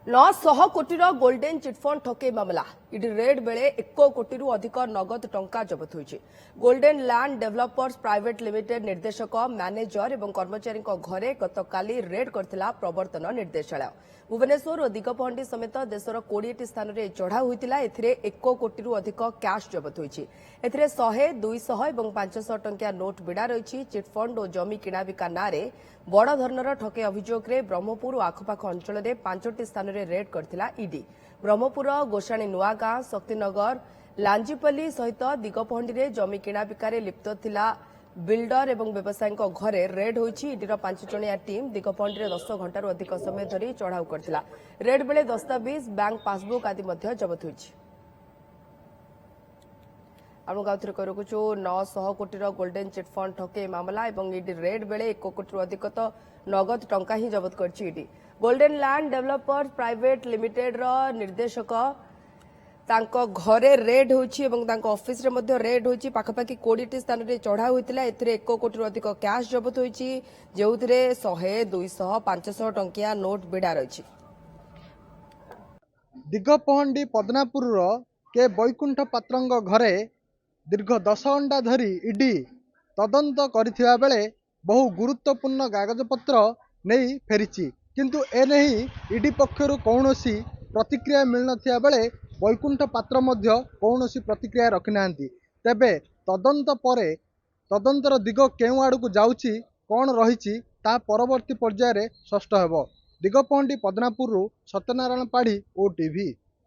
900 କୋଟିର golden chit fund ଠକେଇ ମାମଲା ଇଡି ରେଡ୍ ବେଳେ 1 କୋଟିରୁ ଅଧିକ ନଗଦ ଟଙ୍କା ଜବତ ହୋଇଛି। Golden Land Developers private limited ନିର୍ଦ୍ଦେଶକ ମ୍ୟାନେଜର ଏବଂ କର୍ମଚାରୀଙ୍କ ଘରେ ଗତକାଲି ରେଡ୍ କରିଥିଲା ପ୍ରବର୍ତ୍ତନ ନିର୍ଦ୍ଦେଶାଳୟ। ଭୁବନେଶ୍ୱର ଓ ଦିଗପହଣ୍ଡି ସମେତ ଦେଶର 20ଟି ସ୍ଥାନରେ ଚଢ଼ାଉ ହୋଇଥିଲା। ଏଥିରେ 1 କୋଟିରୁ ଅଧିକ କ୍ୟାଶ୍ ଜବତ ହୋଇଛି। ଏଥିରେ 100, 200 ଏବଂ 500 ଟଙ୍କିଆ ନୋଟ୍ ବିଡ଼ା ରହିଛି। ଚିଟଫଣ୍ଡ ଓ ଜମି କିଣାବିକା ନାଁରେ ବଡ଼ ଧରଣର ଠକେଇ ଅଭିଯୋଗରେ ବ୍ରହ୍ମପୁର ଓ ଆଖପାଖ ଅଞ୍ଚଳରେ 5ଟି ସ୍ଥାନରେ ରେଡ୍ କରିଥିଲା ଇଡି। ବ୍ରହ୍ମପୁର ଗୋଷାଣୀ ନୂଆଗାଁ, ଶକ୍ତିନଗର, ଲାଞ୍ଜିପଲ୍ଲୀ ସହିତ ଦିଗପହଣ୍ଡିରେ ଜମି କିଣାବିକାରେ ଲିପ୍ତ ଥିଲା ବିଲ୍ଡର ଏବଂ ବ୍ୟବସାୟୀଙ୍କ ଘରେ ରେଡ୍ ହୋଇଛି। ଇଡିର 5 ଜଣିଆ ଟିମ୍ ଦିଗପହଣ୍ଡିରେ 10 ଘଣ୍ଟାରୁ ଅଧିକ ସମୟ ଧରି ଚଢ଼ାଉ କରିଥିଲା। ରେଡ୍ ବେଳେ ଦସ୍ତାବିଜ, ବ୍ୟାଙ୍କ ପାସବୁକ୍ ଆଦି ମଧ୍ୟ ଜବତ ହୋଇଛି। ଆମେ ଗାଉଥରେ କହି ରଖୁଛୁ 900 କୋଟିର ଗୋଲ୍ଡେନ୍ ଚିଟଫଣ୍ଡ ଠକେଇ ମାମଲା ଏବଂ ଇଡି ରେଡ୍ ବେଳେ 1 କୋଟିରୁ ଅଧିକ ତ ନଗଦ ଟଙ୍କା ହିଁ ଜବତ କରିଛି ED. Golden Land Developers Private ଲିମିଟେଡ୍ର ନିର୍ଦ୍ଦେଶକ ତାଙ୍କ ଘରେ ରେଡ୍ ହୋଇଛି ଏବଂ ତାଙ୍କ ଅଫିସରେ ମଧ୍ୟ ରେଡ୍ ହୋଇଛି। ପାଖାପାଖି 20ଟି ସ୍ଥାନରେ ଚଢ଼ାଉ ହୋଇଥିଲା। ଏଥିରେ 1 କୋଟିରୁ ଅଧିକ କ୍ୟାଶ୍ ଜବତ ହୋଇଛି, ଯେଉଁଥିରେ 100, 200, 500 ଟଙ୍କିଆ ନୋଟ୍ ବିଡ଼ା ରହିଛି। ଦିଗପହଣ୍ଡି ପଦନାପୁରର କେ ବୈକୁଣ୍ଠ ପାତ୍ରଙ୍କ ଘରେ ଦୀର୍ଘ 10 ଘଣ୍ଟା ଧରି ଇଡି ତଦନ୍ତ କରିଥିବା ବେଳେ ବହୁ ଗୁରୁତ୍ୱପୂର୍ଣ୍ଣ କାଗଜପତ୍ର ନେଇ ଫେରିଛି। କିନ୍ତୁ ଏନେଇ ଇଡି ପକ୍ଷରୁ କୌଣସି ପ୍ରତିକ୍ରିୟା ମିଳିନଥିବା ବେଳେ ବୈକୁଣ୍ଠ ପାତ୍ର ମଧ୍ୟ କୌଣସି ପ୍ରତିକ୍ରିୟା ରଖିନାହାନ୍ତି। ତେବେ ତଦନ୍ତ ପରେ ତଦନ୍ତର ଦିଗ କେଉଁ ଆଡ଼କୁ ଯାଉଛି, କ'ଣ ରହିଛି, ତାହା ପରବର୍ତ୍ତୀ ପର୍ଯ୍ୟାୟରେ ସ୍ପଷ୍ଟ ହେବ। ଦିଗପହଣ୍ଡି ପଦନାପୁରରୁ ସତ୍ୟନାରାୟଣ ପାଢ଼ୀ, OTV।